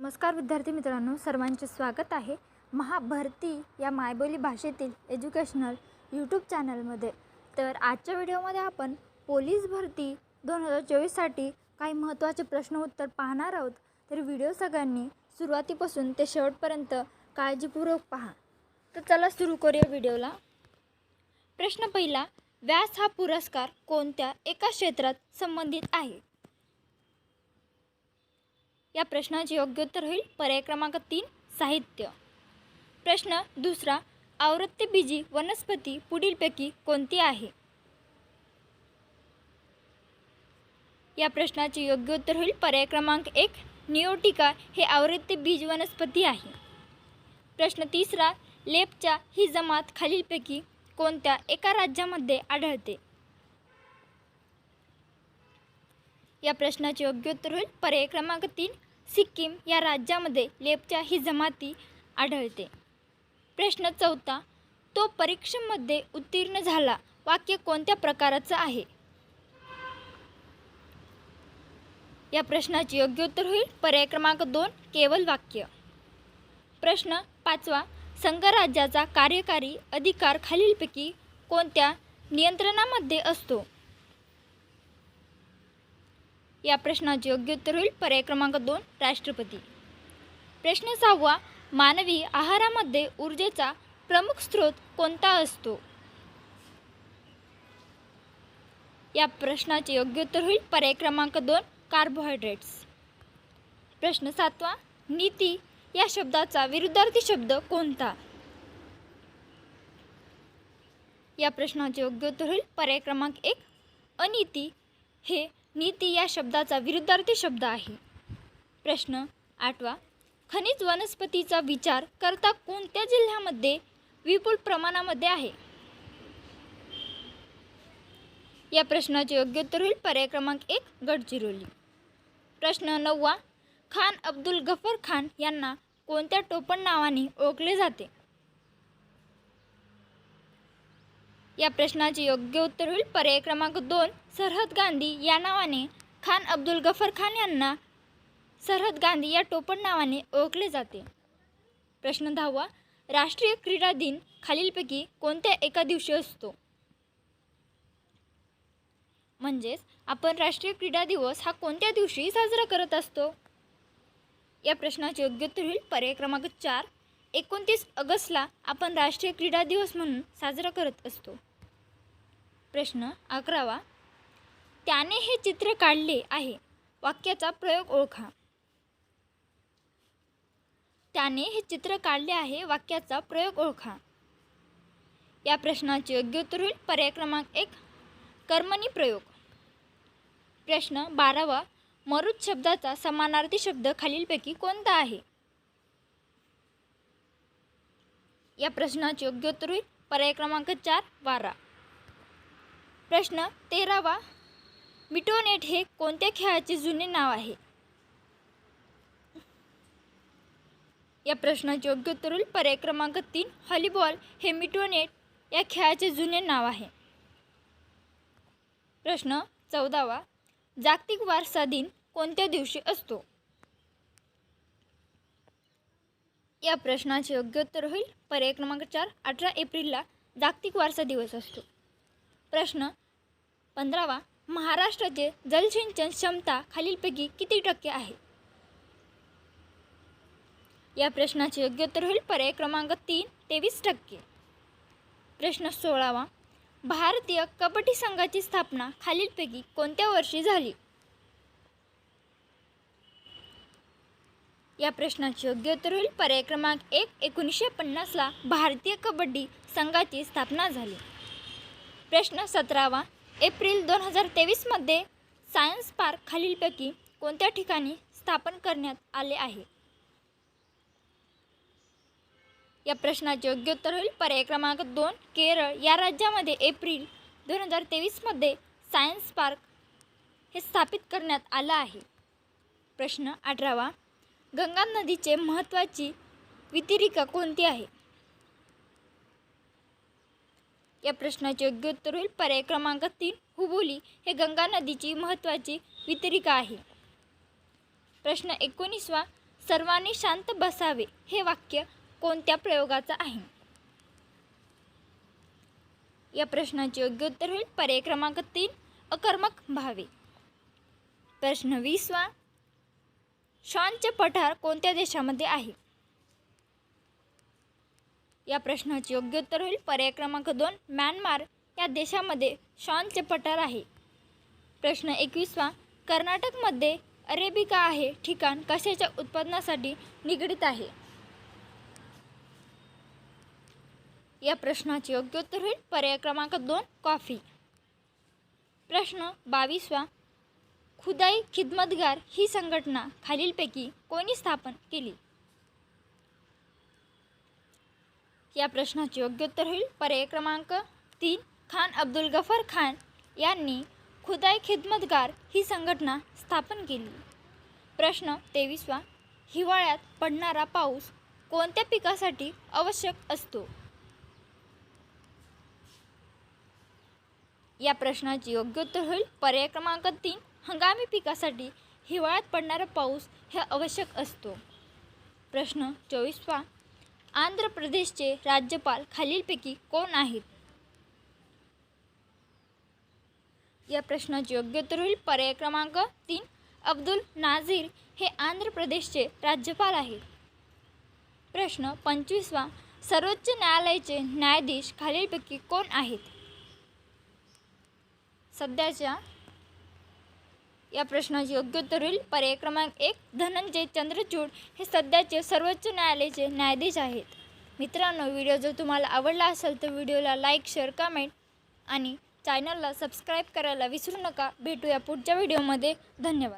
नमस्कार विद्यार्थी मित्रांनो, सर्वांचे स्वागत आहे महाभरती या मायबोली भाषेतील एज्युकेशनल यूट्यूब चॅनलमध्ये। तर आजच्या व्हिडिओमध्ये आपण पोलीस भरती 2024साठी काही महत्त्वाचे प्रश्न उत्तर पाहणार आहोत। तर व्हिडिओ सगळ्यांनी सुरुवातीपासून ते शेवटपर्यंत काळजीपूर्वक पहा। तर चला सुरू करूया व्हिडिओला। प्रश्न पहिला, व्यास हा पुरस्कार कोणत्या एका क्षेत्रात संबंधित आहे? या प्रश्नाचे योग्य उत्तर होईल पर्याय क्रमांक 3 साहित्य। प्रश्न दुसरा, आवृत्तीबीजी वनस्पती पुढीलपैकी कोणती आहे? या प्रश्नाचे योग्य उत्तर होईल पर्याय क्रमांक 1 निओटिका हे आवृत्तीबीज वनस्पती आहे। प्रश्न तिसरा, लेप्चा ही जमात खालीलपैकी कोणत्या एका राज्यामध्ये आढळते? या प्रश्नाचे योग्य उत्तर होईल पर्याय क्रमांक 3 सिक्कीम या राज्यामध्ये लेप्चा ही जमाती आढळते। प्रश्न चौथा, तो परीक्षेमध्ये उत्तीर्ण झाला वाक्य कोणत्या प्रकाराचं आहे? या प्रश्नाचे योग्य उत्तर होईल पर्याय क्रमांक 2 केवल वाक्य। प्रश्न पाचवा, संघराज्याचा कार्यकारी अधिकार खालीलपैकी कोणत्या नियंत्रणामध्ये असतो? या प्रश्नाचे योग्य उत्तर होईल पर्याय क्रमांक 2 राष्ट्रपती। प्रश्न सहावा, मानवी आहारामध्ये ऊर्जेचा प्रमुख स्रोत कोणता असतो? या प्रश्नाचे योग्य उत्तर होईल पर्याय क्रमांक 2 कार्बोहायड्रेट्स। प्रश्न सातवा, नीती या शब्दाचा विरुद्धार्थी शब्द कोणता? या प्रश्नाचे योग्य उत्तर होईल पर्याय क्रमांक 1 अनीती हे नीती या शब्दाचा विरुद्धार्थी शब्द आहे। प्रश्न आठवा, खनिज वनस्पतीचा विचार करता कोणत्या जिल्ह्यामध्ये विपुल प्रमाणामध्ये आहे? या प्रश्नाचे योग्य उत्तर होईल पर्याय क्रमांक 1 गडचिरोली। प्रश्न नववा, खान अब्दुल गफर खान यांना कोणत्या टोपण नावाने ओळखले जाते? या प्रश्नाचे योग्य उत्तर होईल पर्याय क्रमांक 2 सरहद गांधी या नावाने खान अब्दुल गफर खान यांना सरहद गांधी या टोपण नावाने ओळखले जाते। प्रश्न 10वा, राष्ट्रीय क्रीडा दिन खालीलपैकी कोणत्या एका दिवशी असतो? म्हणजेच आपण राष्ट्रीय क्रीडा दिवस हा कोणत्या दिवशी साजरा करत असतो? या प्रश्नाचे योग्य उत्तर होईल पर्याय क्रमांक 4 29 ऑगस्टला आपण राष्ट्रीय क्रीडा दिवस म्हणून साजरा करत असतो। प्रश्न 11वा, त्याने हे चित्र काढले आहे वाक्याचा प्रयोग ओळखा। त्याने हे चित्र काढले आहे वाक्याचा प्रयोग ओळखा। या प्रश्नाचे योग्य उत्तर होईल पर्याय क्रमांक 1 कर्मणी प्रयोग। प्रश्न 12वा, मरुत शब्दाचा समानार्थी शब्द खालीलपैकी कोणता आहे? या प्रश्नाचे योग्य उत्तर होईल पर्याय क्रमांक 4 वारा। प्रश्न 13वा, मिटोनेट हे कोणत्या खेळाचे जुने नाव आहे? या प्रश्नाचे योग्य उत्तर होईल पर्याय क्रमांक 3 व्हॉलीबॉल हे मिटोनेट या खेळाचे जुने नाव आहे। प्रश्न 14वा, जागतिक वारसा दिन कोणत्या दिवशी असतो? या प्रश्नाचे योग्य उत्तर होईल पर्याय क्रमांक 4 18 एप्रिलला जागतिक वारसा दिवस असतो। प्रश्न 15वा, महाराष्ट्राचे जलसिंचन क्षमता खालीलपैकी किती टक्के आहे? या प्रश्नाचे योग्य उत्तर होईल पर्याय क्रमांक 3 23%। प्रश्न 16वा, भारतीय कबड्डी संघाची स्थापना खालीलपैकी कोणत्या वर्षी झाली? या प्रश्नाचे योग्य उत्तर होईल पर्याय क्रमांक 1 1950ला भारतीय कबड्डी संघाची स्थापना झाली। प्रश्न 17वा, एप्रिल 2023मध्ये सायन्स पार्क खालीलपैकी कोणत्या ठिकाणी स्थापन करण्यात आले आहे? या प्रश्नाचे योग्य उत्तर होईल पर्याय क्रमांक 2 केरळ या राज्यामध्ये एप्रिल 2023मध्ये सायन्स पार्क हे स्थापित करण्यात आलं आहे। प्रश्न 18वा, गंगा नदीचे महत्त्वाची वितरिका कोणती आहे? या प्रश्नाचे योग्य उत्तर होईल पर्याय क्रमांक 3 हुबोली हे गंगा नदीची महत्त्वाची वितरिका आहे। प्रश्न 19वा, सर्वांनी शांत बसावे हे वाक्य कोणत्या प्रयोगाचं आहे? या प्रश्नाचे योग्य उत्तर होईल पर्याय क्रमांक 3 अकर्मक भावे. प्रश्न 20वा, शॉनचे पठार कोणत्या देशामध्ये आहे? या प्रश्नाचे योग्य उत्तर होईल पर्याय क्रमांक 2 म्यानमार या देशामध्ये शॉनचे पठार आहे. प्रश्न 21वा, कर्नाटकमध्ये अरेबिका हे ठिकाण कशाच्या उत्पादनासाठी निगडीत आहे? या प्रश्नाचे योग्य उत्तर होईल पर्याय क्रमांक 2 कॉफी. प्रश्न 22वा, खुदाई खिदमतगार ही संघटना खालीलपैकी कोणी स्थापन केली? या प्रश्नाचे योग्य उत्तर होईल पर्याय क्रमांक 3 खान अब्दुल गफर खान यांनी खुदाई खिदमतगार ही संघटना स्थापन केली. प्रश्न 23वा, हिवाळ्यात पडणारा पाऊस कोणत्या पिकासाठी आवश्यक असतो? या प्रश्नाचे योग्य उत्तर होईल पर्याय क्रमांक 3 हंगामी पिकासाठी हिवाळ्यात पडणारा पाऊस हे आवश्यक असतो. प्रश्न 24वा, आंध्र प्रदेशचे राज्यपाल खालीलपैकी कोण आहेत? या प्रश्नाचे योग्य उत्तर होईल पर्याय क्रमांक 3 अब्दुल नाझीर हे आंध्र प्रदेशचे राज्यपाल आहेत. प्रश्न 25वा, सर्वोच्च न्यायालयाचे न्यायाधीश खालीलपैकी कोण आहेत? सध्याच्या या प्रश्नाचे योग्य उत्तर होईल पर्याय क्रमांक 1 धनंजय चंद्रचूड हे सध्याचे सर्वोच्च न्यायालयाचे न्यायाधीश आहेत. मित्रांनो, व्हिडिओ जर तुम्हाला आवडला असेल तर व्हिडिओला लाईक, शेअर, कमेंट आणि चॅनलला सबस्क्राईब करायला विसरू नका. भेटूया पुढच्या व्हिडिओमध्ये. धन्यवाद.